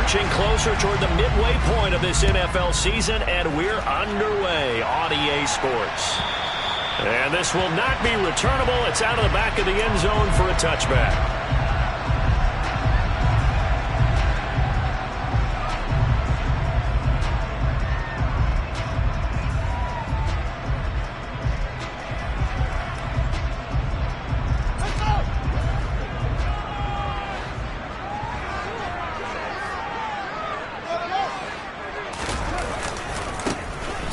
Inching closer toward the midway point of this NFL season, and we're underway on EA Sports. And this will not be returnable. It's out of the back of the end zone for a touchback.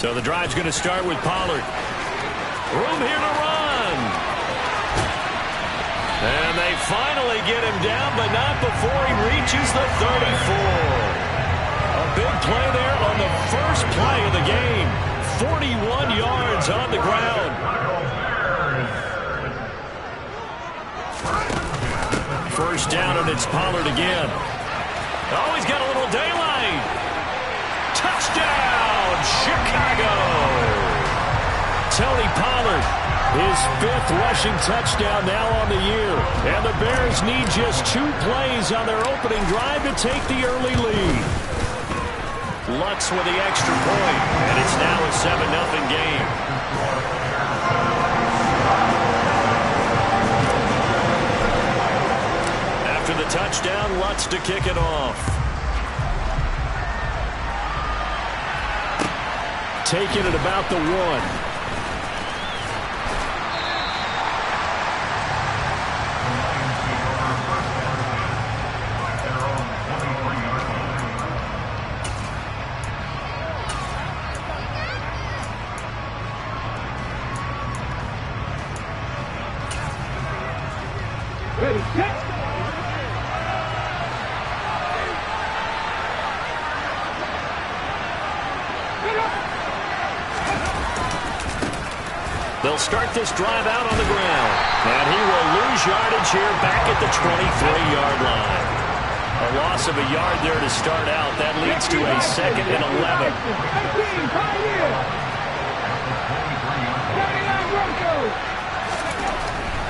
So the drive's going to start with Pollard. Room here to run. And they finally get him down, but not before he reaches the 34. A big play there on the first play of the game. 41 yards on the ground. First down, and it's Pollard again. Oh, he's got a little daylight. Touchdown! Chicago! Tony Pollard, his 5th rushing touchdown now on the year. And the Bears need just 2 plays on their opening drive to take the early lead. Lutz with the extra point, and it's now a 7-0 game. After the touchdown, Lutz to kick it off. Taking it about the 1. Ready, set. They'll start this drive out on the ground. And he will lose yardage here back at the 23-yard line. A loss of a yard there to start out. That leads to a 2nd and 11.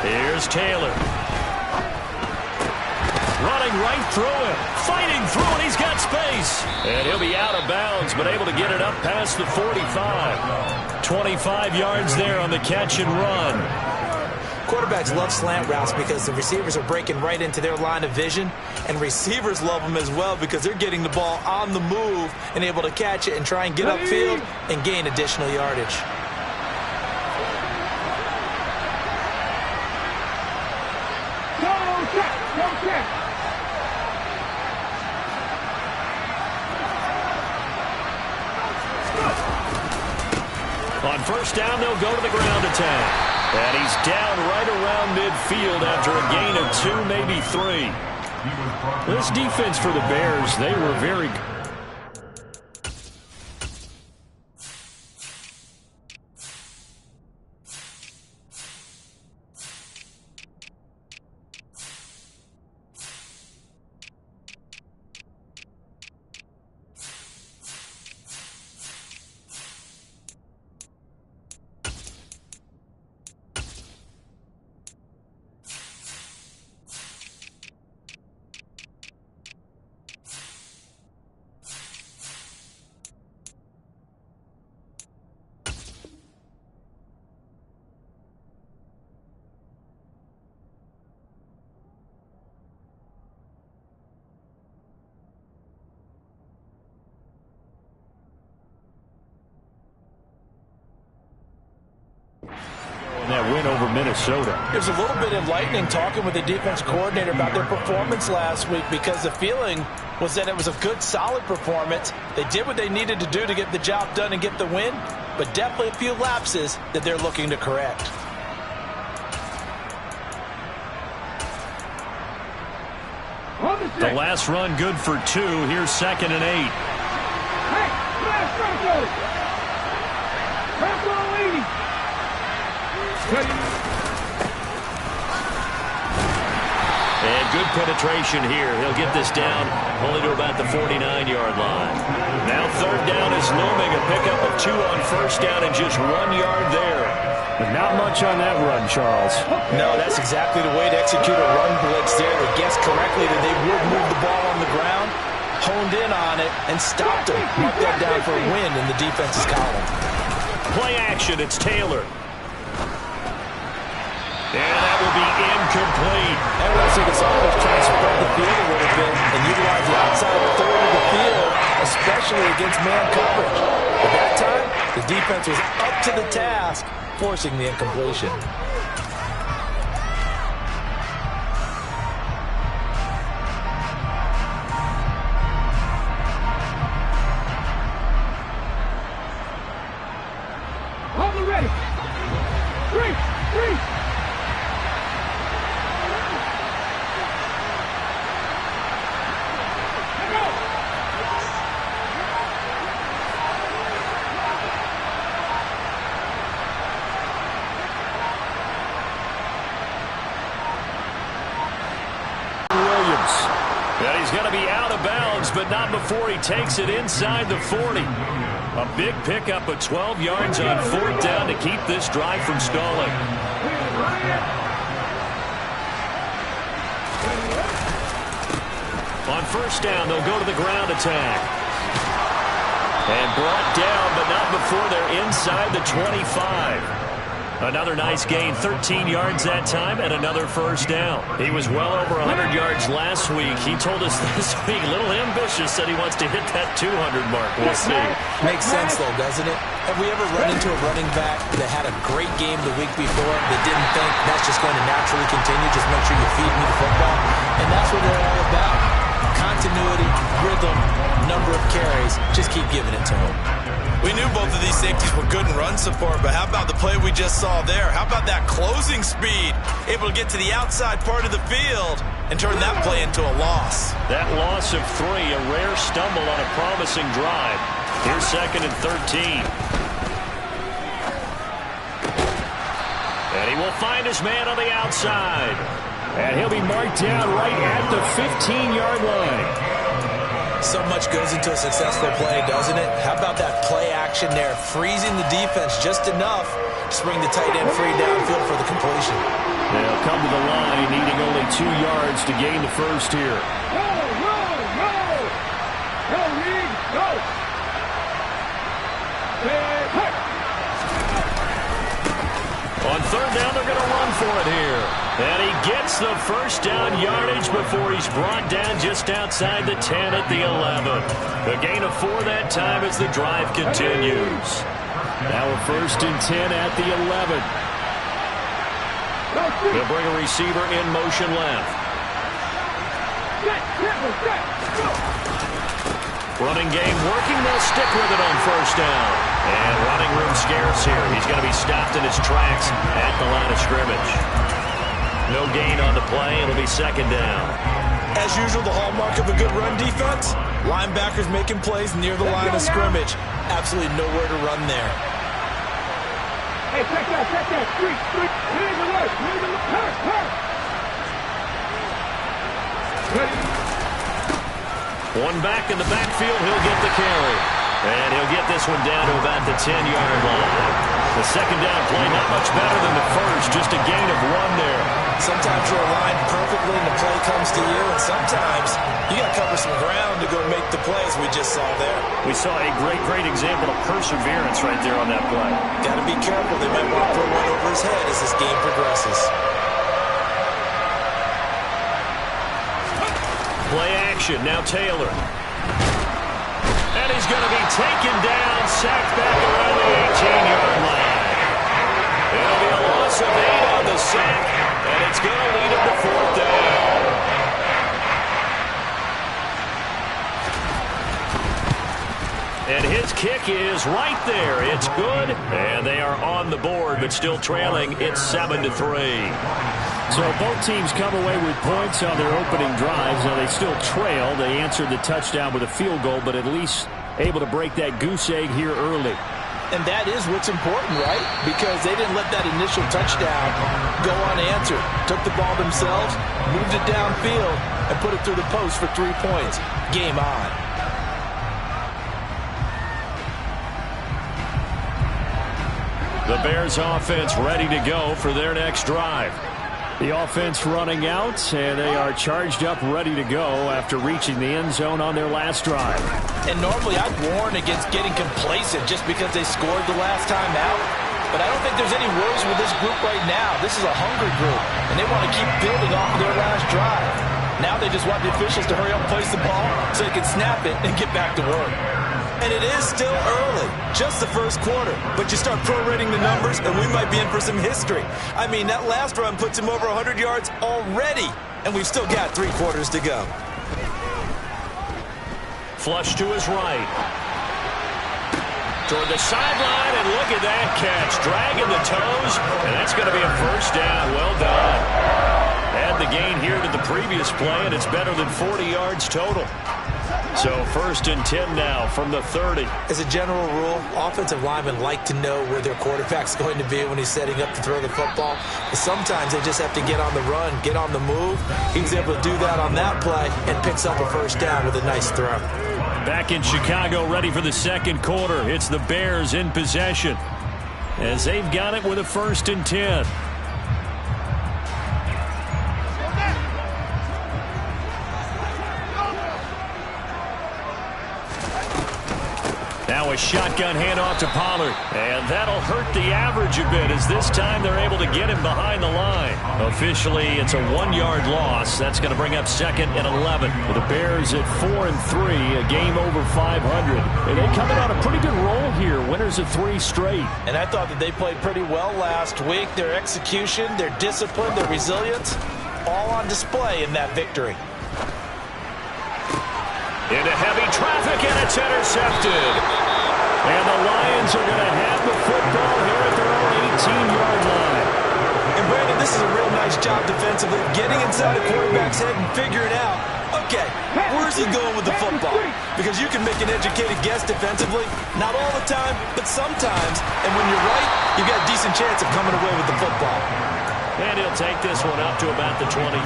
Here's Taylor. Running right through it. Fighting through it. He's got space. And he'll be out of bounds, but able to get it up past the 45. 25 yards there on the catch and run. Quarterbacks love slant routes because the receivers are breaking right into their line of vision, and receivers love them as well because they're getting the ball on the move and able to catch it and try and get upfield and gain additional yardage. On first down, they'll go to the ground attack. And he's down right around midfield after a gain of 2, maybe 3. This defense for the Bears, they were very good. That win over Minnesota. It was a little bit enlightening talking with the defense coordinator about their performance last week because the feeling was that it was a good, solid performance. They did what they needed to do to get the job done and get the win, but definitely a few lapses that they're looking to correct. The last run good for 2. Here's 2nd and 8. And good penetration here. He'll get this down only to about the 49-yard line. Now 3rd down is looming. A pickup of 2 on first down and just 1 yard there. But not much on that run, Charles. No, that's exactly the way to execute a run blitz there. They guessed correctly that they would move the ball on the ground. honed in on it and stopped him. Mark that down for a win in the defense's column. Play action, it's Taylor. And that will be incomplete. And I think it's always trying to spread the field a little bit and utilize the outside third of the field, especially against man coverage. But that time, the defense was up to the task, forcing the incompletion. Ready. Three. Williams. And he's going to be out of bounds, but not before he takes it inside the 40. A big pickup of 12 yards on fourth down to keep this drive from stalling. On first down, they'll go to the ground attack. And brought down, but not before they're inside the 25. Another nice gain, 13 yards that time, and another first down. He was well over 100 yards last week. He told us this week, a little ambitious, said he wants to hit that 200 mark. We'll see. Makes sense, though, doesn't it? Have we ever run into a running back that had a great game the week before that didn't think that's just going to naturally continue? Just make sure you feed me the football. And that's what they're all about. Continuity, rhythm, number of carries. Just keep giving it to them. We knew both of these safeties were good in run support, but how about the play we just saw there? How about that closing speed? Able to get to the outside part of the field and turn that play into a loss. That loss of 3, a rare stumble on a promising drive. Here's 2nd and 13. And he will find his man on the outside. And he'll be marked down right at the 15-yard line. So much goes into a successful play, doesn't it? How about that play action there, freezing the defense just enough to bring the tight end free downfield for the completion. They'll come to the line, needing only 2 yards to gain the first here. Go, Reed, go. On third down, they're going to run for it here. And he gets the first down yardage before he's brought down just outside the 10 at the 11. The gain of 4 that time as the drive continues. Now a 1st and 10 at the 11. They'll bring a receiver in motion left. Running game working. They'll stick with it on first down. And running room scarce here. He's going to be stopped in his tracks at the line of scrimmage. No gain on the play. It'll be 2nd down. As usual, the hallmark of a good run defense, linebackers making plays near the line of scrimmage. Absolutely nowhere to run there. Hey, check that. Street. Here's the work. One back in the backfield. He'll get the carry. And he'll get this one down to about the 10-yard line. The 2nd down play not much better than the first. Just a gain of 1 there. Sometimes you're aligned perfectly and the play comes to you, and sometimes you got to cover some ground to go make the plays we just saw there. We saw a great example of perseverance right there on that play. Got to be careful. They might want to throw one over his head as this game progresses. Play action. Now Taylor. And he's going to be taken down, sacked back around the 18-yard line. It'll be a loss of 8 on the sack, and it's going to lead him to 4th down. And his kick is right there. It's good, and they are on the board, but still trailing. It's 7-3. So both teams come away with points on their opening drives. Now they still trail. They answered the touchdown with a field goal, but at least able to break that goose egg here early. And that is what's important, right? Because they didn't let that initial touchdown go unanswered. Took the ball themselves, moved it downfield, and put it through the post for 3 points. Game on. The Bears offense ready to go for their next drive. The offense running out, and they are charged up, ready to go after reaching the end zone on their last drive. And normally I'd warn against getting complacent just because they scored the last time out. But I don't think there's any worries with this group right now. This is a hungry group, and they want to keep building off of their last drive. Now they just want the officials to hurry up and place the ball so they can snap it and get back to work. And it is still early, just the first quarter. But you start prorating the numbers, and we might be in for some history. I mean, that last run puts him over 100 yards already, and we've still got 3 quarters to go. Flush to his right. Toward the sideline, and look at that catch. Dragging the toes, and that's going to be a first down. Well done. Add the gain here to the previous play, and it's better than 40 yards total. So 1st and 10 now from the 30. As a general rule, offensive linemen like to know where their quarterback's going to be when he's setting up to throw the football. But sometimes they just have to get on the run, get on the move. He was able to do that on that play and picks up a first down with a nice throw. Back in Chicago, ready for the second quarter. It's the Bears in possession as they've got it with a 1st and 10. Now a shotgun handoff to Pollard. And that'll hurt the average a bit as this time they're able to get him behind the line. Officially, it's a 1-yard loss. That's going to bring up 2nd and 11. With the Bears at 4-3, a game over 500. And they coming on a pretty good roll here. Winners of 3 straight. And I thought that they played pretty well last week. Their execution, their discipline, their resilience, all on display in that victory. Into heavy traffic, and it's intercepted. And the Lions are going to have the football here at their own 18-yard line. And Brandon, this is a real nice job defensively, getting inside a quarterback's head and figuring out, okay, where's he going with the football? Because you can make an educated guess defensively, not all the time, but sometimes. And when you're right, you've got a decent chance of coming away with the football. And he'll take this one up to about the 23.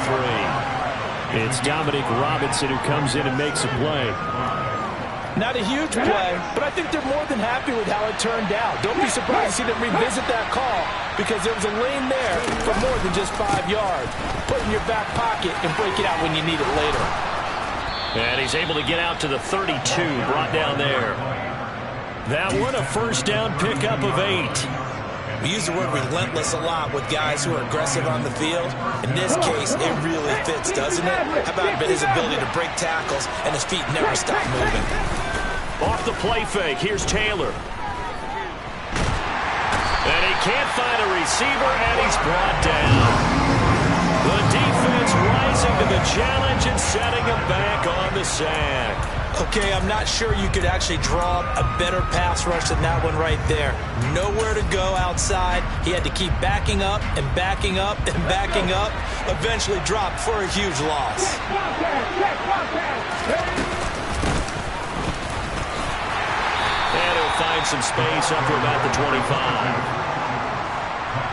It's Dominic Robinson who comes in and makes a play. Not a huge play, but I think they're more than happy with how it turned out. Don't be surprised to see them revisit that call because there was a lane there for more than just 5 yards. Put it in your back pocket and break it out when you need it later. And he's able to get out to the 32, brought down there. That one, a first down pickup of 8. We use the word relentless a lot with guys who are aggressive on the field. In this case, it really fits, doesn't it? How about his ability to break tackles and his feet never stop moving? Off the play fake, here's Taylor. And he can't find a receiver, and he's brought down. The defense rising to the challenge and setting him back on the sack. Okay, I'm not sure you could actually draw a better pass rush than that one right there. Nowhere to go outside. He had to keep backing up and backing up and backing up. Eventually dropped for a huge loss. And he'll find some space up to about the 25.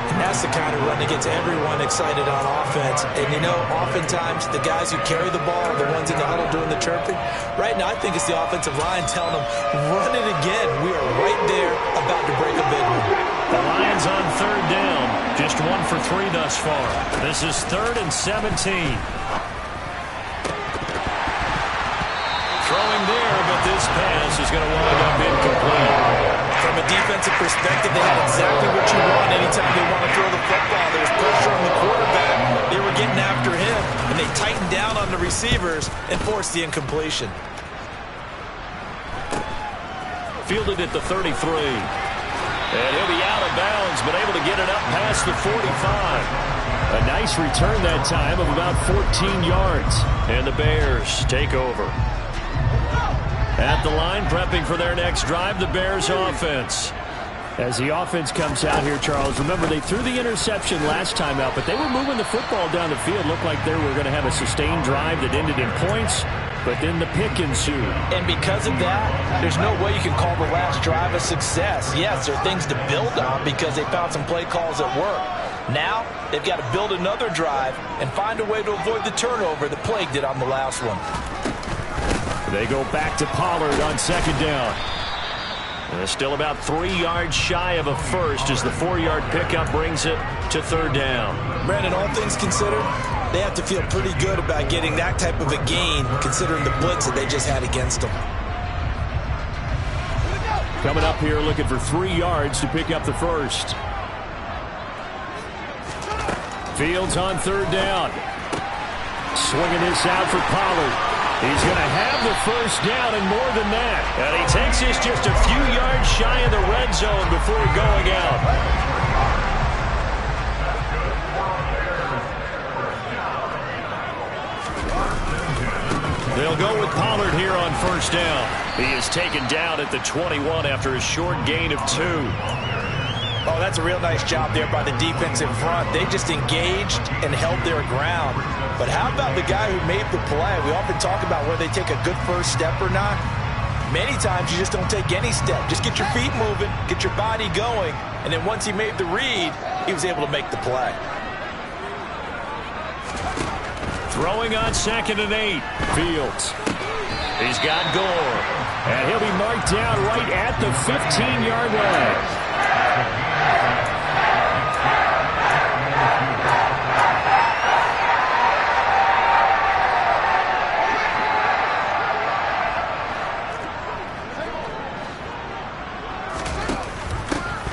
And that's the kind of run that gets everyone excited on offense. And, you know, oftentimes the guys who carry the ball are the ones in the huddle doing the chirping. Right now, I think it's the offensive line telling them, run it again. We are right there about to break a big one. The Lions on 3rd down. Just 1 for 3 thus far. This is 3rd and 17. Throwing there, but this pass is going to wind up incomplete. From a defensive perspective, they have exactly what you want anytime they want to throw the football. There's pressure on the quarterback. They were getting after him, and they tightened down on the receivers and forced the incompletion. Fielded at the 33. And he'll be out of bounds, but able to get it up past the 45. A nice return that time of about 14 yards. And the Bears take over. At the line, prepping for their next drive, the Bears offense. As the offense comes out here, Charles, remember they threw the interception last time out, but they were moving the football down the field. Looked like they were going to have a sustained drive that ended in points, but then the pick ensued. And because of that, there's no way you can call the last drive a success. Yes, there are things to build on because they found some play calls that work. Now, they've got to build another drive and find a way to avoid the turnover that plagued it on the last one. They go back to Pollard on 2nd down. Still about 3 yards shy of a first as the 4-yard pickup brings it to third down. Brandon, all things considered, they have to feel pretty good about getting that type of a gain considering the blitz that they just had against them. Coming up here looking for 3 yards to pick up the first. Fields on third down. Swinging this out for Pollard. He's going to have the first down and more than that. And he takes this just a few yards shy of the red zone before going out. They'll go with Pollard here on first down. He is taken down at the 21 after a short gain of 2. Oh, that's a real nice job there by the defense in front. They just engaged and held their ground. But how about the guy who made the play? We often talk about whether they take a good first step or not. Many times you just don't take any step. Just get your feet moving, get your body going, and then once he made the read, he was able to make the play. Throwing on 2nd and 8. Fields. He's got Gore. And he'll be marked down right at the 15-yard line.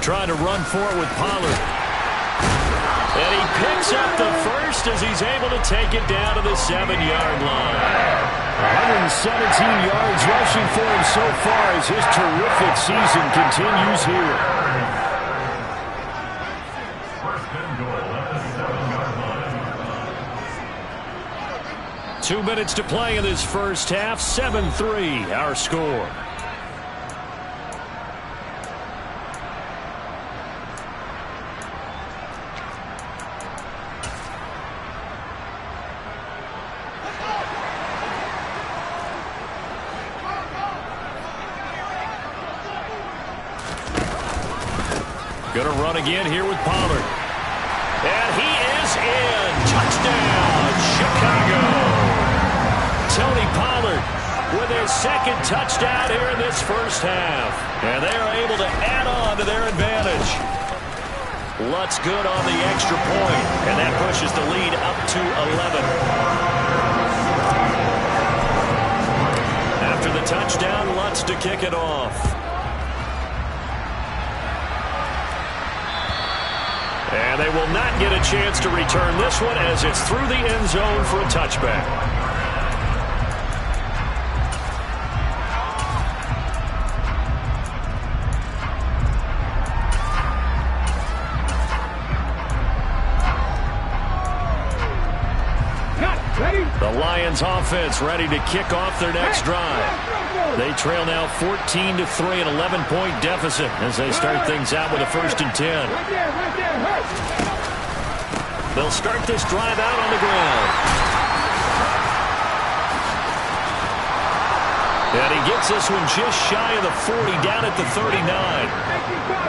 Trying to run for it with Pollard. And he picks up the first as he's able to take it down to the 7-yard line. 117 yards rushing for him so far as his terrific season continues here. Two minutes to play in this first half. 7-3 our score. Going to run again here with Pollard. And he is in. Touchdown, Chicago. Tony Pollard with his 2nd touchdown here in this first half. And they are able to add on to their advantage. Lutz good on the extra point, and that pushes the lead up to 11. After the touchdown, Lutz to kick it off. And they will not get a chance to return this one as it's through the end zone for a touchback. The Lions offense ready to kick off their next drive. They trail now 14-3, an 11-point deficit as they start things out with a 1st and 10. They'll start this drive out on the ground. And he gets this one just shy of the 40, down at the 39.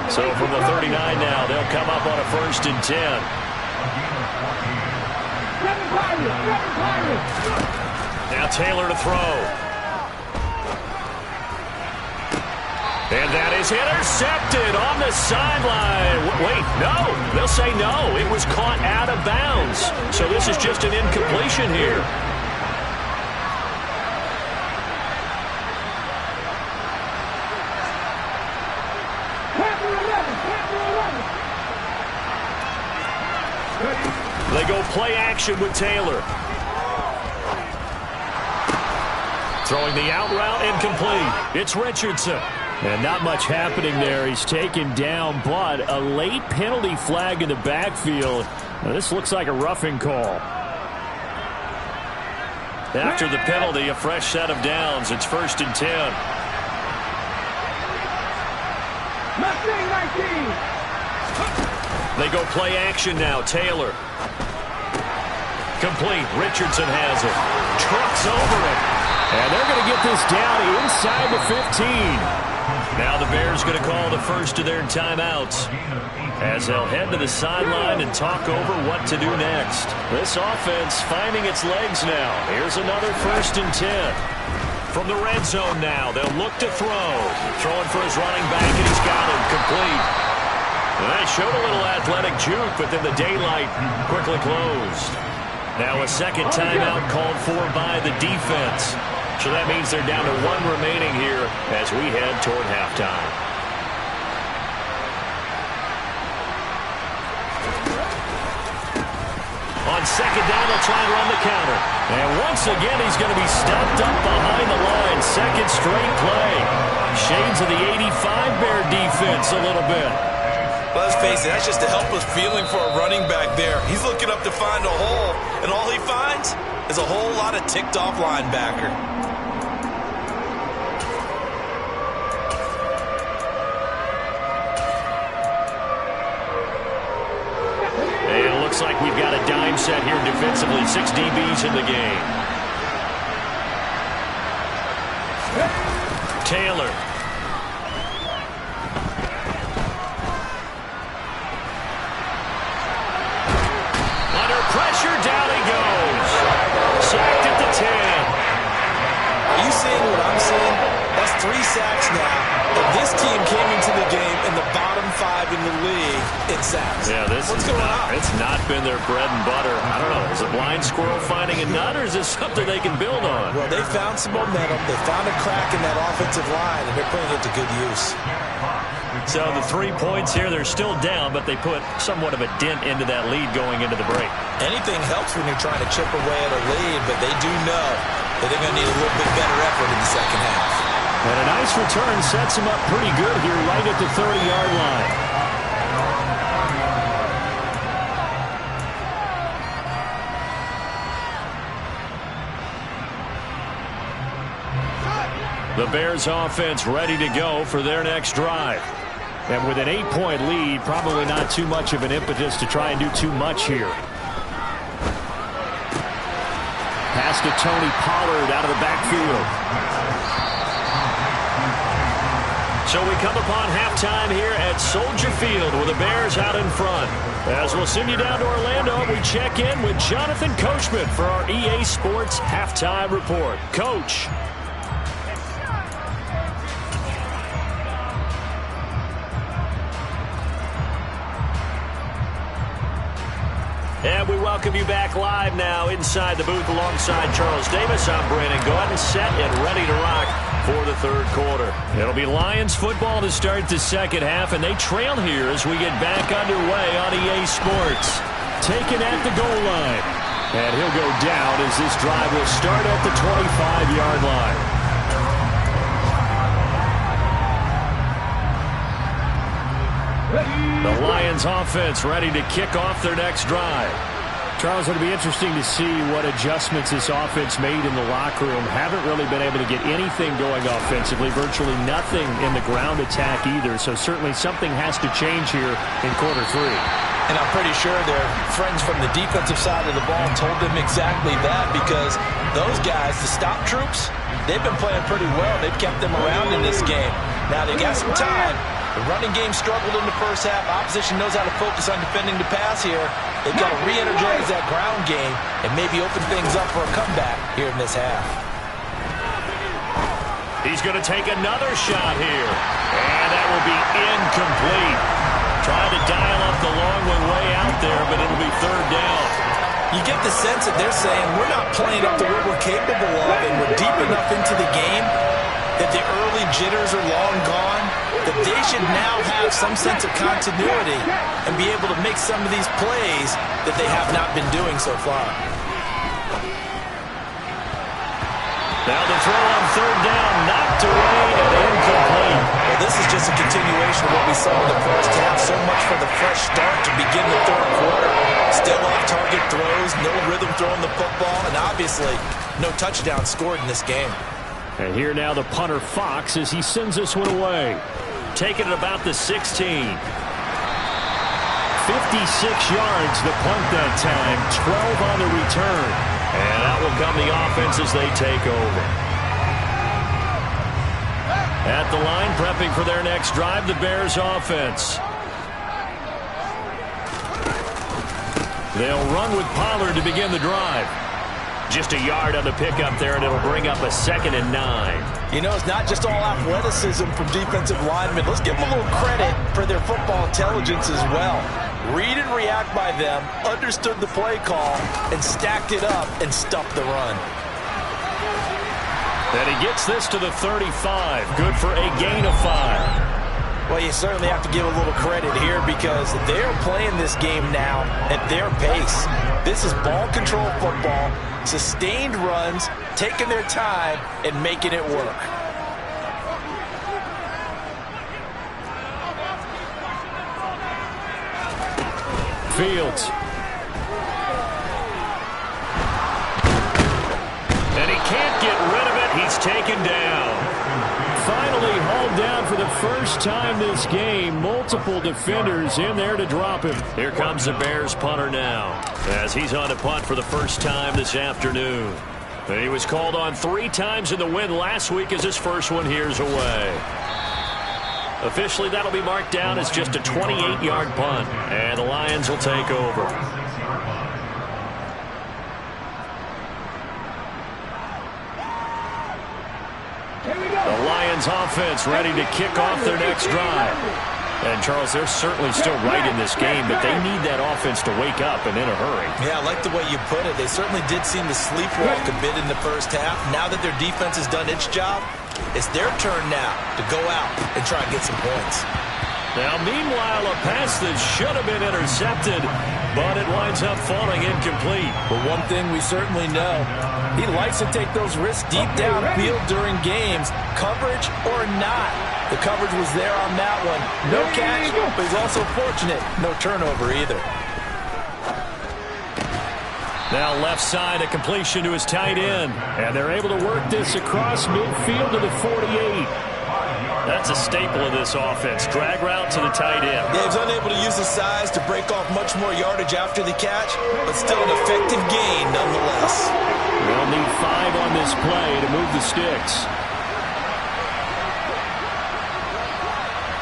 So from the 39 now, they'll come up on a 1st and 10. Now Taylor to throw. And that is intercepted on the sideline. Wait, no. They'll say no. It was caught out of bounds. So this is just an incompletion here. They go play action with Taylor. Throwing the out route incomplete. It's Richardson. And not much happening there. He's taken down, but a late penalty flag in the backfield. Now, this looks like a roughing call. After the penalty, a fresh set of downs. It's 1st and 10. 19. They go play action now. Taylor. Complete. Richardson has it. Trucks over it. And they're going to get this down inside the 15. Now the Bears going to call the first of their timeouts as they'll head to the sideline and talk over what to do next. This offense finding its legs now. Here's another 1st and 10. From the red zone now, they'll look to throw. Throwing for his running back, and he's got him complete. And they showed a little athletic juke, but then the daylight quickly closed. Now a second timeout called for by the defense. So that means they're down to 1 remaining here as we head toward halftime. On second down, they'll try and run the counter. And once again, he's going to be stopped up behind the line. Second straight play. Shades of the 85 Bear defense a little bit. Let's face it, that's just a helpless feeling for a running back there. He's looking up to find a hole, and all he finds is a whole lot of ticked-off linebacker. And it looks like we've got a dime set here defensively. 6 DBs in the game. Taylor. Pressure, down he goes. Sacked at the 10. Are you seeing what I'm seeing? That's 3 sacks now. And this team came into the game in the bottom 5 in the league in sacks. Yeah, What's going on? It's not been their bread and butter. I don't know. Is a blind squirrel finding a nut, or is this something they can build on? Well, they found some momentum. They found a crack in that offensive line, and they're putting it to good use. So the 3 points here, they're still down, but they put somewhat of a dent into that lead going into the break. Anything helps when you're trying to chip away at a lead, but they do know that they're going to need a little bit better effort in the second half. And a nice return sets them up pretty good here right at the 30-yard line. The Bears offense ready to go for their next drive. And with an 8-point lead, probably not too much of an impetus to try and do too much here. Pass to Tony Pollard out of the backfield. So we come upon halftime here at Soldier Field with the Bears out in front. As we'll send you down to Orlando, we check in with Jonathan Coachman for our EA Sports Halftime Report. Coach. And we welcome you back live now inside the booth alongside Charles Davis. I'm Brandon Gaudin, set and ready to rock for the third quarter. It'll be Lions football to start the second half, and they trail here as we get back underway on EA Sports. Taken at the goal line. And he'll go down as this drive will start at the 25-yard line. The Lions offense ready to kick off their next drive. Charles, it'll be interesting to see what adjustments this offense made in the locker room. Haven't really been able to get anything going offensively, virtually nothing in the ground attack either. So certainly something has to change here in quarter 3. And I'm pretty sure their friends from the defensive side of the ball told them exactly that, because those guys, the stop troops, they've been playing pretty well. They've kept them around in this game. Now they got some time. The running game struggled in the first half. Opposition knows how to focus on defending the pass here. They've got to re-energize that ground game and maybe open things up for a comeback here in this half. He's going to take another shot here. And that will be incomplete. Trying to dial up the long one way out there, but it'll be third down. You get the sense that they're saying we're not playing up to what we're capable of, and we're deep enough into the game that the early jitters are long gone, that they should now have some sense of continuity and be able to make some of these plays that they have not been doing so far. Now the throw on third down, knocked away and incomplete. Well, this is just a continuation of what we saw in the first half. So much for the fresh start to begin the third quarter. Still off-target throws, no rhythm throwing the football, and obviously no touchdown scored in this game. And here now the punter Fox as he sends this one away. Taking it about the 16. 56 yards the punt that time, 12 on the return. And out will come the offense as they take over. At the line, prepping for their next drive, the Bears offense. They'll run with Pollard to begin the drive. Just a yard on the pickup there, and it'll bring up a 2nd and 9. You know, it's not just all athleticism from defensive linemen. Let's give them a little credit for their football intelligence as well. Read and react by them, understood the play call, and stacked it up and stuffed the run. And he gets this to the 35. Good for a gain of 5. Well, you certainly have to give a little credit here because they're playing this game now at their pace. This is ball control football, sustained runs, taking their time, and making it work. Fields. And he can't get rid of it. He's taken down. Finally hauled down for the first time this game. Multiple defenders in there to drop him. Here comes the Bears punter now as he's on to punt for the first time this afternoon. And he was called on 3 times in the win last week as his first one here's away. Officially, that'll be marked down as just a 28-yard punt. And the Lions will take over. The Lions offense ready to kick off their next drive. And, Charles, they're certainly still right in this game, but they need that offense to wake up and in a hurry. Yeah, I like the way you put it. They certainly did seem to sleepwalk a bit in the first half. Now that their defense has done its job, it's their turn now to go out and try and get some points. Now, meanwhile, a pass that should have been intercepted, but it winds up falling incomplete. But one thing we certainly know, he likes to take those risks deep downfield during games, coverage or not. The coverage was there on that one. No catch, but he's also fortunate. No turnover either. Now left side, a completion to his tight end. And they're able to work this across midfield to the 48. That's a staple of this offense. Drag route to the tight end. Yeah, he's unable to use his size to break off much more yardage after the catch, but still an effective gain nonetheless. They'll need 5 on this play to move the sticks.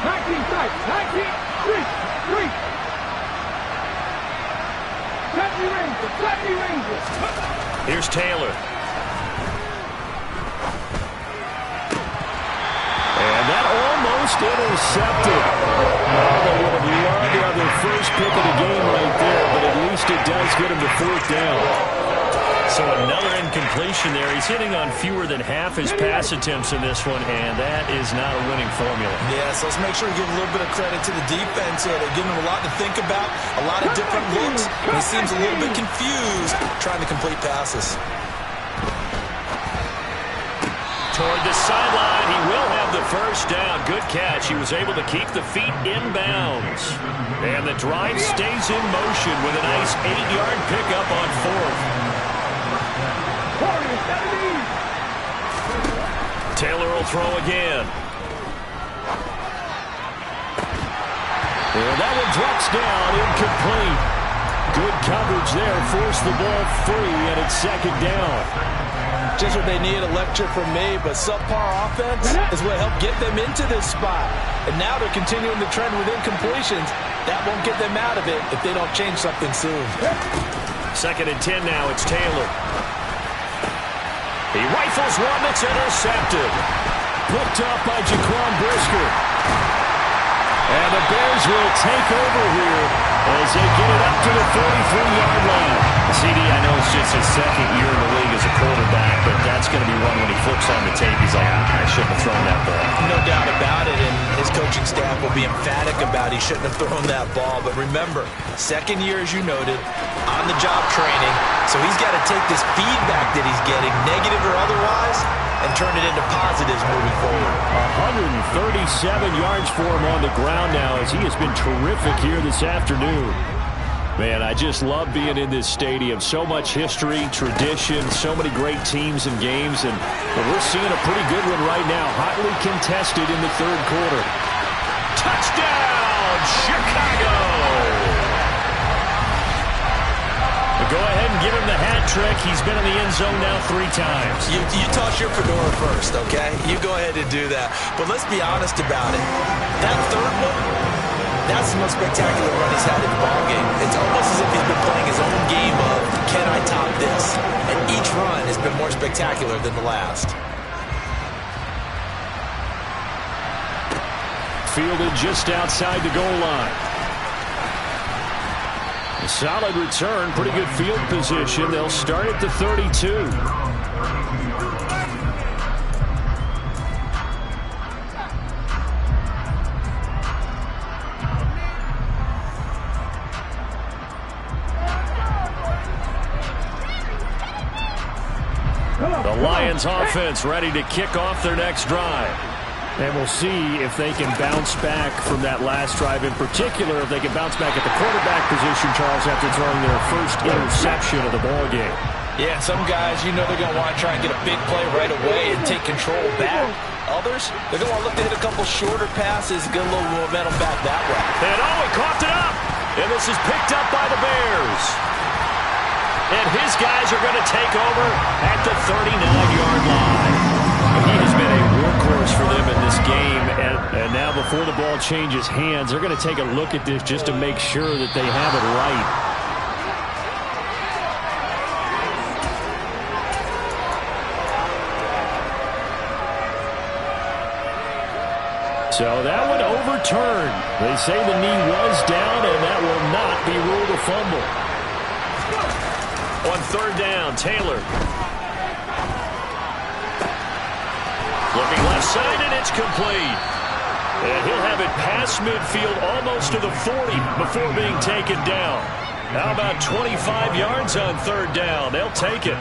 19 strikes, 19, 3. Touchy Rangers. Here's Taylor. And that almost intercepted. Oh, they would have loved to have their first pick of the game right there, but at least it does get him the 4th down. So another incompletion there. He's hitting on fewer than half his pass attempts in this one, and that is not a winning formula. Yeah, so let's make sure we give a little bit of credit to the defense here. They're giving him a lot to think about, a lot of different looks. And he seems a little bit confused trying to complete passes. Toward the sideline, he will have the first down. Good catch. He was able to keep the feet inbounds. And the drive stays in motion with a nice 8-yard pickup on 4th. Taylor will throw again. And that one drops down, incomplete. Good coverage there, forced the ball free, and it's 2nd down. Just what they need, a lecture from me, but subpar offense is what helped get them into this spot. And now they're continuing the trend with incompletions. That won't get them out of it if they don't change something soon. 2nd and 10 now, it's Taylor. He rifles one that's intercepted. Picked up by Jaquan Brisker. And the Bears will take over here as they get it up to the 33-yard line. CD, I know it's just his 2nd year in the league as a quarterback, but that's going to be one when he flips on the tape. He's like, I shouldn't have thrown that ball. No doubt about it, and his coaching staff will be emphatic about he shouldn't have thrown that ball. But remember, 2nd year, as you noted, on-the-job training, so he's got to take this feedback that he's getting, negative or otherwise, and turn it into positives moving forward. 137 yards for him on the ground now as he has been terrific here this afternoon. Man, I just love being in this stadium. So much history, tradition, so many great teams and games, and we're seeing a pretty good one right now. Hotly contested in the 3rd quarter. Touchdown, Chicago! Go ahead and give him the hat trick. He's been in the end zone now 3 times. You toss your fedora first, okay? You go ahead and do that. But let's be honest about it. That 3rd one, that's the most spectacular run he's had in the ballgame. It's almost as if he's been playing his own game of, can I top this? And each run spectacular than the last. Fielded just outside the goal line. A solid return, pretty good field position. They'll start at the 32. The Lions offense ready to kick off their next drive. And we'll see if they can bounce back from that last drive, in particular if they can bounce back at the quarterback position, Charles, after throwing their first interception of the ballgame. Yeah, some guys, you know they're going to want to try and get a big play right away and take control back. Others, they're going to want to look to hit a couple shorter passes, get a little momentum back that way. And he coughed it up. And this is picked up by the Bears. And his guys are going to take over at the 39-yard line. He has been a workhorse for them in this game, and now before the ball changes hands, they're going to take a look at this just to make sure that they have it right. So that one overturned. They say the knee was down, and that will not be ruled a fumble. On third down, Taylor. Looking left side, and it's complete. And he'll have it past midfield almost to the 40 before being taken down. How about 25 yards on third down? They'll take it.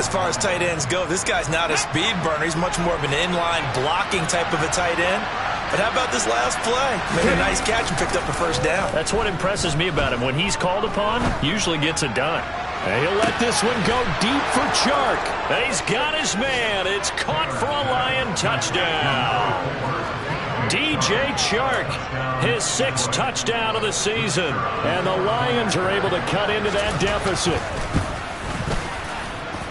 As far as tight ends go, this guy's not a speed burner. He's much more of an inline blocking type of a tight end. But how about this last play? Made a nice catch and picked up the first down. That's what impresses me about him. When he's called upon, usually gets it done. And he'll let this one go deep for Chark. And he's got his man. It's caught for a Lion touchdown. DJ Chark, his 6th touchdown of the season. And the Lions are able to cut into that deficit.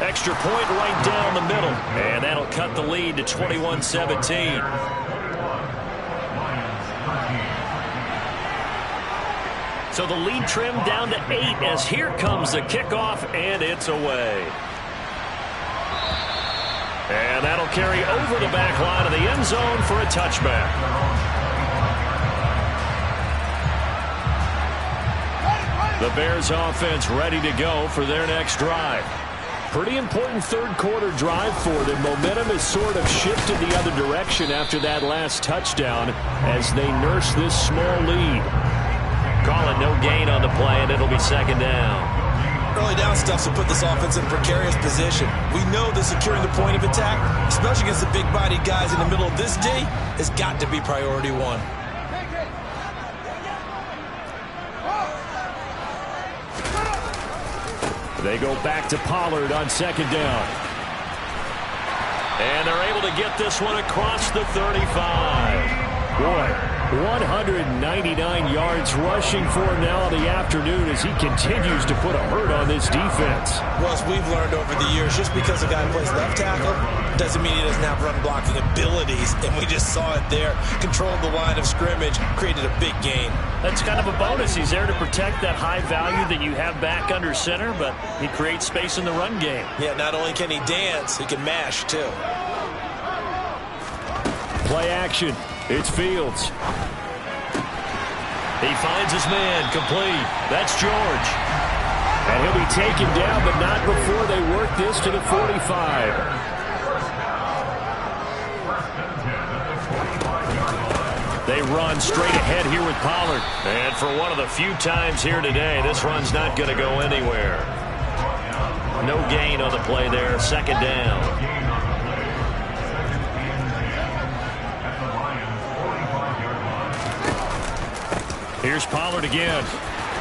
Extra point right down the middle. And that'll cut the lead to 21-17. So the lead trimmed down to 8 as here comes the kickoff, and it's away. And that'll carry over the back line of the end zone for a touchback. The Bears offense ready to go for their next drive. Pretty important third quarter drive for them. Momentum has sort of shifted the other direction after that last touchdown as they nurse this small lead. Call it no gain on the play, and it'll be second down. Early down stuff will put this offense in a precarious position. We know that securing the point of attack, especially against the big-bodied guys in the middle of this D, has got to be priority one. They go back to Pollard on second down. And they're able to get this one across the 35. Boy. 199 yards rushing for him now in the afternoon as he continues to put a hurt on this defense. Well, as we've learned over the years, just because a guy plays left tackle doesn't mean he doesn't have run blocking abilities, and we just saw it there. Controlled the line of scrimmage, created a big gain. That's kind of a bonus. He's there to protect that high value that you have back under center, but he creates space in the run game. Yeah, not only can he dance, he can mash, too. Play action. It's Fields. He finds his man, complete. That's George. And he'll be taken down, but not before they work this to the 45. They run straight ahead here with Pollard. And for one of the few times here today, this run's not going to go anywhere. No gain on the play there, second down. Here's Pollard again.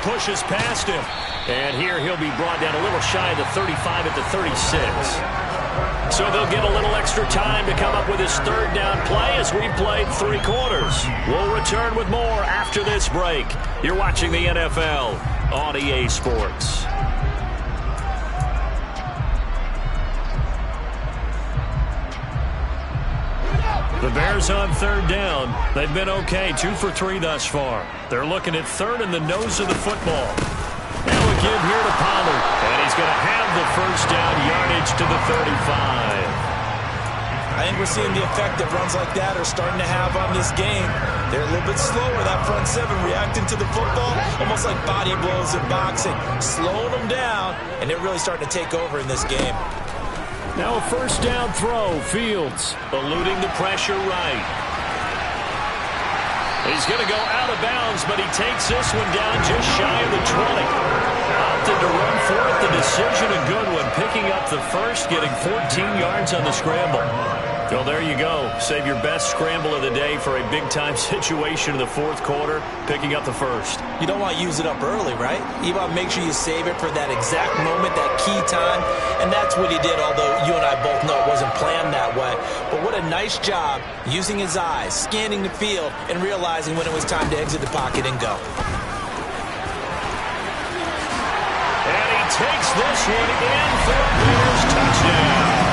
Pushes past him. And here he'll be brought down a little shy of the 35 at the 36. So they'll get a little extra time to come up with his third down play as we've played 3 quarters. We'll return with more after this break. You're watching the NFL on EA Sports. The Bears on third down. They've been okay, 2 for 3 thus far. They're looking at third in the nose of the football. Now a give here to Pollard. And he's going to have the first down yardage to the 35. I think we're seeing the effect that runs like that are starting to have on this game. They're a little bit slower, that front seven, reacting to the football, almost like body blows in boxing, slowing them down, and they're really starting to take over in this game. Now a first down throw. Fields eluding the pressure right. He's going to go out of bounds, but he takes this one down just shy of the 20. Opted to run for it. The decision a good one. Picking up the first, getting 14 yards on the scramble. So there you go. Save your best scramble of the day for a big-time situation in the fourth quarter, picking up the first. You don't want to use it up early, right? You want to make sure you save it for that exact moment, that key time, and that's what he did, although you and I both know it wasn't planned that way. But what a nice job using his eyes, scanning the field, and realizing when it was time to exit the pocket and go. And he takes this one in for a Bears touchdown.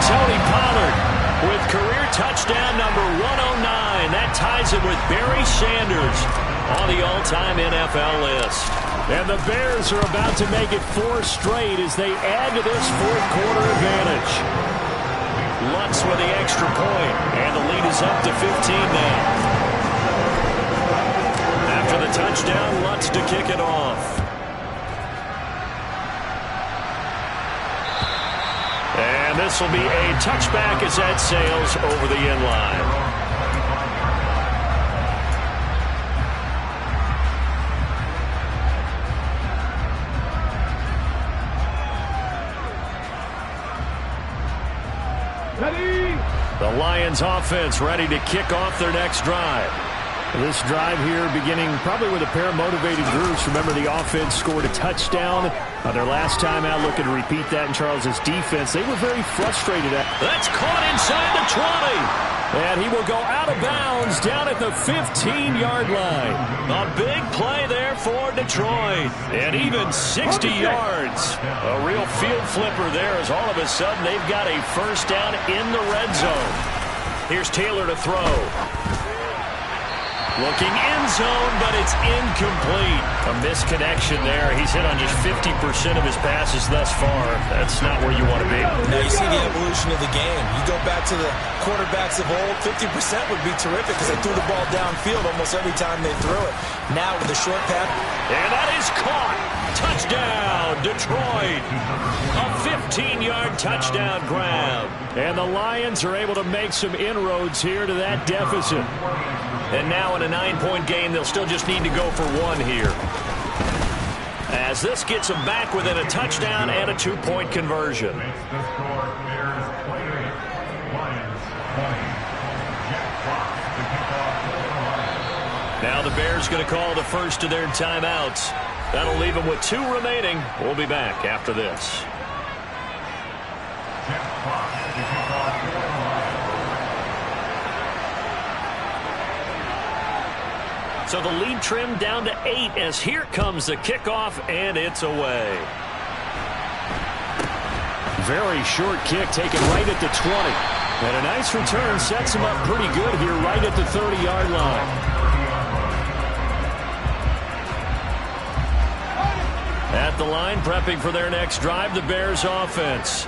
Tony Pollard with career touchdown number 109. That ties him with Barry Sanders on the all-time NFL list. And the Bears are about to make it 4 straight as they add to this fourth quarter advantage. Lutz with the extra point, and the lead is up to 15 now. After the touchdown, Lutz to kick it off. And this will be a touchback as that sails over the end line. The Lions offense ready to kick off their next drive. This drive here beginning probably with a pair of motivated groups. Remember, the offense scored a touchdown their last time out. Looking to repeat that in Charles's defense. They were very frustrated. That's caught inside the 20. And he will go out of bounds down at the 15-yard line. A big play there for Detroit. And even 60 yards. A real field flipper there as all of a sudden they've got a first down in the red zone. Here's Taylor to throw. Looking end zone, but it's incomplete. A misconnection there. He's hit on just 50% of his passes thus far. That's not where you want to be. Now you see the evolution of the game. You go back to the quarterbacks of old, 50% would be terrific because they threw the ball downfield almost every time they threw it. Now with the short pass. And that is caught. Touchdown, Detroit. A 15-yard touchdown grab. And the Lions are able to make some inroads here to that deficit. And now in a 9-point game, they'll still just need to go for 1 here. As this gets them back within a touchdown and a 2-point conversion. Now the Bears going to call the first of their timeouts. That'll leave them with 2 remaining. We'll be back after this. So the lead trimmed down to 8 as here comes the kickoff, and it's away. Very short kick taken right at the 20. And a nice return sets him up pretty good here right at the 30-yard line. At the line, prepping for their next drive, the Bears offense.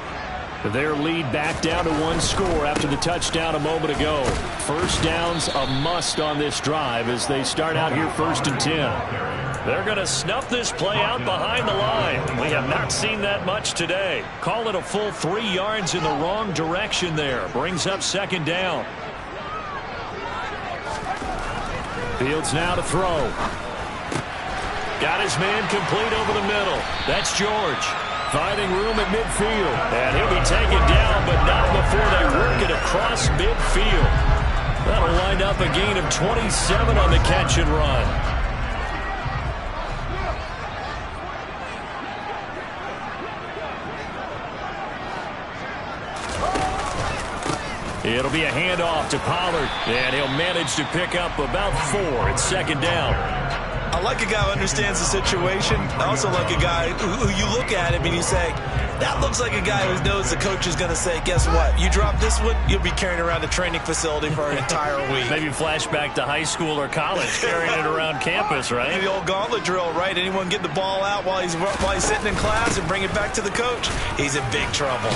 Their lead back down to 1 score after the touchdown a moment ago. First down's a must on this drive as they start out here 1st and 10. They're going to snuff this play out behind the line. We have not seen that much today. Call it a full 3 yards in the wrong direction there. Brings up 2nd down. Fields now to throw. Got his man complete over the middle. That's George. Finding room at midfield. And he'll be taken down, but not before they work it across midfield. That'll wind up a gain of 27 on the catch and run. It'll be a handoff to Pollard, and he'll manage to pick up about 4. It's 2nd down. I like a guy who understands the situation. I also like a guy who you look at him and you say, That looks like a guy who knows the coach is going to say, guess what? You drop this one, you'll be carrying around the training facility for an entire week. Maybe flashback to high school or college, carrying it around campus, right? The old gauntlet drill, right? Anyone get the ball out while he's sitting in class and bring it back to the coach? He's in big trouble.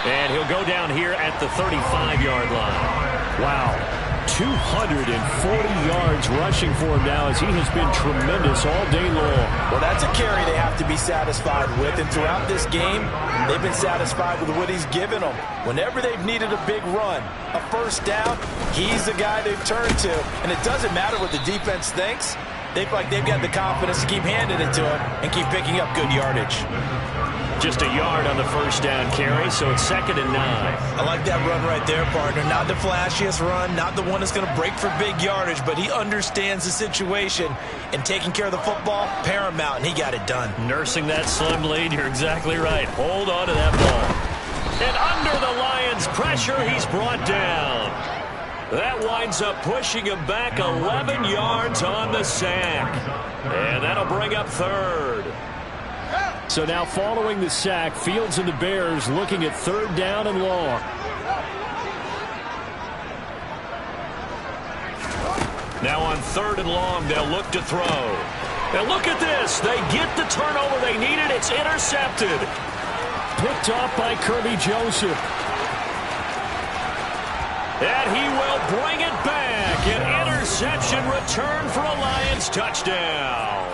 And he'll go down here at the 35-yard line. Wow. 240 yards rushing for him now as he has been tremendous all day long. Well, that's a carry they have to be satisfied with. And throughout this game, they've been satisfied with what he's given them. Whenever they've needed a big run, a first down, he's the guy they've turned to. And it doesn't matter what the defense thinks. They feel like they've got the confidence to keep handing it to him and keep picking up good yardage. Just a yard on the first down carry, so it's 2nd and 9. I like that run right there, partner. Not the flashiest run, not the one that's going to break for big yardage, but he understands the situation, and taking care of the football, paramount, and he got it done. Nursing that slim lead, you're exactly right. Hold on to that ball. And under the Lions' pressure, he's brought down. That winds up pushing him back 11 yards on the sack. And that'll bring up 3rd. So now following the sack, Fields and the Bears looking at 3rd down and long. Now on 3rd and long, they'll look to throw. And look at this. They get the turnover they needed. It's intercepted. Picked off by Kirby Joseph. And he will bring it back. An interception return for a Lions touchdown.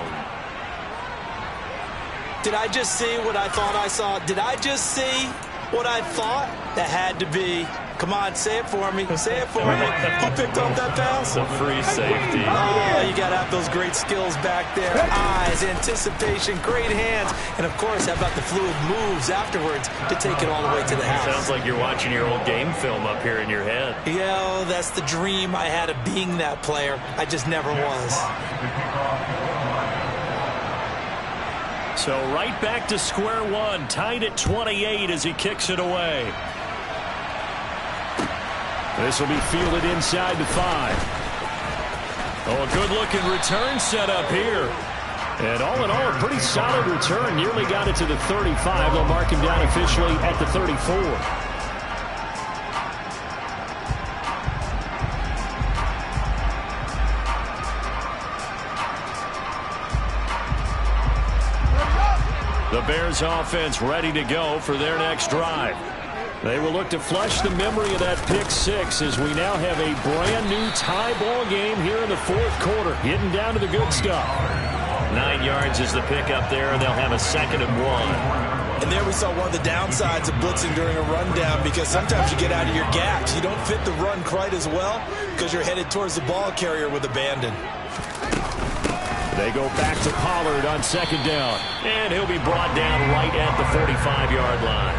Did I just see what I thought I saw? Did I just see what I thought? That had to be. Come on, say it for me. Say it for me. Who picked up that pass? A free safety. Oh, you got to have those great skills back there. Eyes, anticipation, great hands. And, of course, how about the fluid moves afterwards to take it all the way to the house? Sounds like you're watching your old game film up here in your head. Yeah, that's the dream I had of being that player. I just never was. So right back to square one, tied at 28 as he kicks it away. This will be fielded inside the 5. Oh, a good-looking return set up here. And all in all, a pretty solid return. Nearly got it to the 35. They'll mark him down officially at the 34. The Bears offense ready to go for their next drive. They will look to flush the memory of that pick 6 as we now have a brand new tie ball game here in the 4th quarter. Getting down to the good stuff. 9 yards is the pickup there, and they'll have a 2nd and 1. And there we saw one of the downsides of blitzing during a rundown, because sometimes you get out of your gaps. You don't fit the run quite as well because you're headed towards the ball carrier with abandon. They go back to Pollard on 2nd down. And he'll be brought down right at the 45-yard line.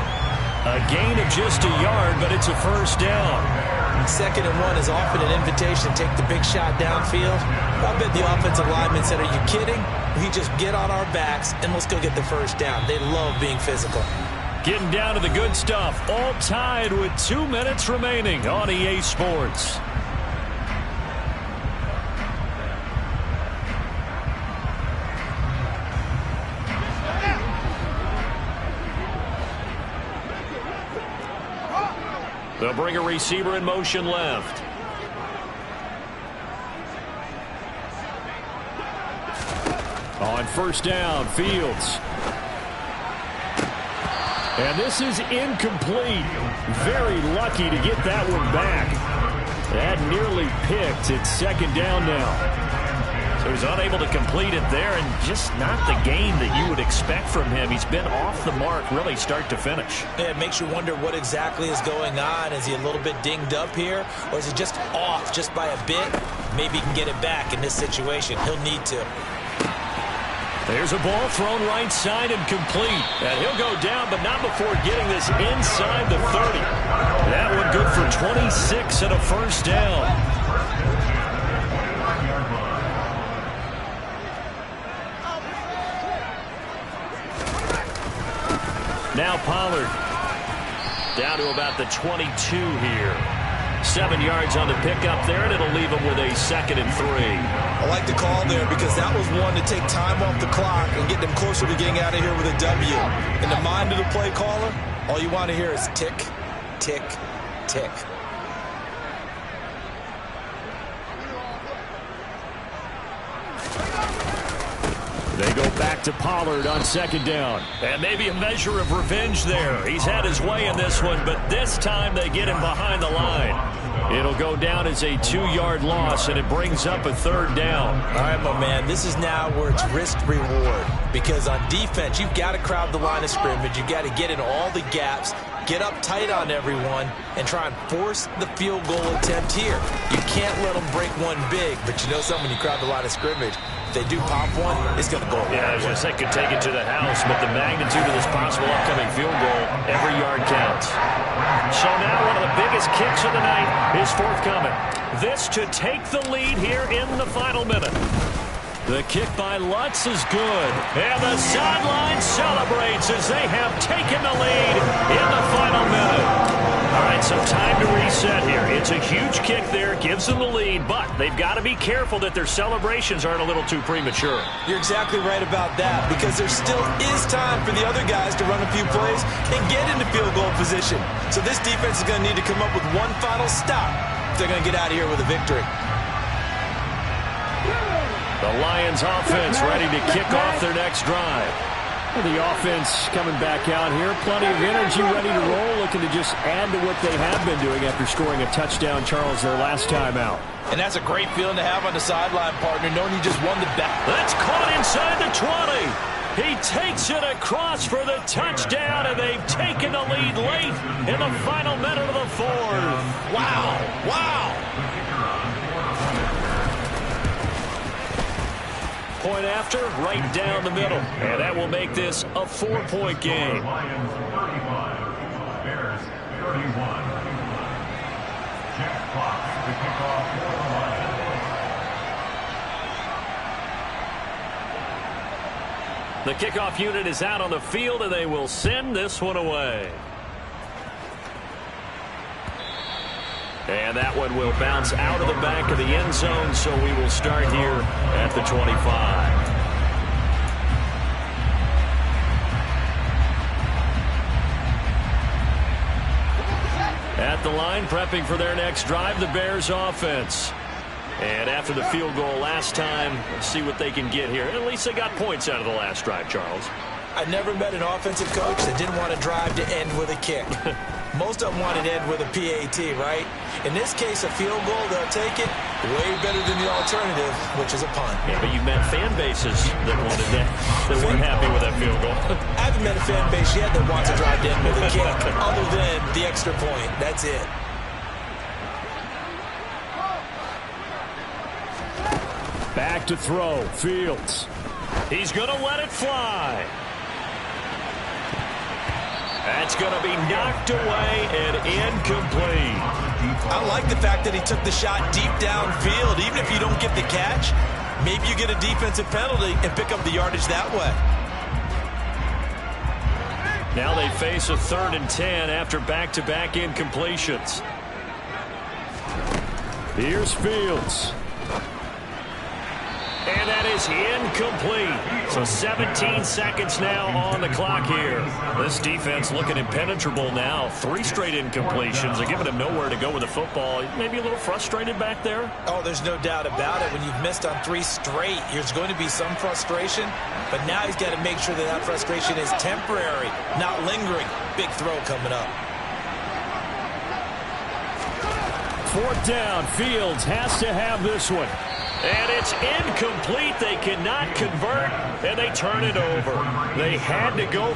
A gain of just a yard, but it's a first down. 2nd and 1 is often an invitation to take the big shot downfield. I bet the offensive lineman said, are you kidding? We just get on our backs and let's go get the first down. They love being physical. Getting down to the good stuff. All tied with 2 minutes remaining on EA Sports. They'll bring a receiver in motion left. On first down, Fields. And this is incomplete. Very lucky to get that one back. That nearly picked. It's 2nd down now. So he's unable to complete it there, and just not the game that you would expect from him. He's been off the mark really start to finish. Yeah, it makes you wonder what exactly is going on. Is he a little bit dinged up here, or is he just off just by a bit? Maybe he can get it back in this situation. He'll need to. There's a ball thrown right side and complete. And he'll go down, but not before getting this inside the 30. That one good for 26 and a first down. Now Pollard down to about the 22 here. 7 yards on the pickup there, and it'll leave them with a 2nd and 3. I like the call there because that was one to take time off the clock and get them closer to getting out of here with a W. In the mind of the play caller, all you want to hear is tick, tick, tick. They go back to Pollard on 2nd down. And maybe a measure of revenge there. He's had his way in this one, but this time they get him behind the line. It'll go down as a 2-yard loss, and it brings up a 3rd down. All right, my man, this is now where it's risk-reward. Because on defense, you've got to crowd the line of scrimmage. You've got to get in all the gaps, get up tight on everyone, and try and force the field goal attempt here. You can't let them break one big, but you know something, when you crowd the line of scrimmage, if they do pop one, it's going to go away. Yeah, I was going to say could take it to the house, but the magnitude of this possible upcoming field goal, every yard counts. So now one of the biggest kicks of the night is forthcoming. This to take the lead here in the final minute. The kick by Lutz is good. And the sideline celebrates as they have taken the lead in the final minute. All right, so time to reset here. It's a huge kick there, gives them the lead, but they've got to be careful that their celebrations aren't a little too premature. You're exactly right about that, because there still is time for the other guys to run a few plays and get into field goal position. So this defense is going to need to come up with one final stop if they're going to get out of here with a victory. The Lions offense ready to kick off their next drive. The offense coming back out here. Plenty of energy, ready to roll, looking to just add to what they have been doing after scoring a touchdown, Charles, their last time out. And that's a great feeling to have on the sideline, partner, knowing you just won the battle. That's caught inside the 20. He takes it across for the touchdown, and they've taken the lead late in the final minute of the 4th. Wow, wow. Point after, right down the middle. And that will make this a 4-point game. Lions 35, Bears 31. Jack Fox to kick off for the Lions. The kickoff unit is out on the field, and they will send this one away. And that one will bounce out of the back of the end zone, so we will start here at the 25. At the line, prepping for their next drive, the Bears offense. And after the field goal last time, let's see what they can get here. At least they got points out of the last drive, Charles. I never met an offensive coach that didn't want to drive to end with a kick. Most of them wanted to end with a PAT, right? In this case, a field goal, they'll take it way better than the alternative, which is a punt. Yeah, but you've met fan bases that wanted that weren't happy with that field goal. I haven't met a fan base yet that wants to drive to end with a kick, other than the extra point. That's it. Back to throw, Fields. He's going to let it fly. That's going to be knocked away and incomplete. I like the fact that he took the shot deep downfield. Even if you don't get the catch, maybe you get a defensive penalty and pick up the yardage that way. Now they face a 3rd and 10 after back-to-back incompletions. Here's Fields. And that is incomplete. So 17 seconds now on the clock here. This defense looking impenetrable now. 3 straight incompletions. They're giving him nowhere to go with the football. Maybe a little frustrated back there. Oh, there's no doubt about it. When you've missed on 3 straight, there's going to be some frustration. But now he's got to make sure that that frustration is temporary, not lingering. Big throw coming up. 4th down. Fields has to have this one. And it's incomplete. They cannot convert, and they turn it over. They had to go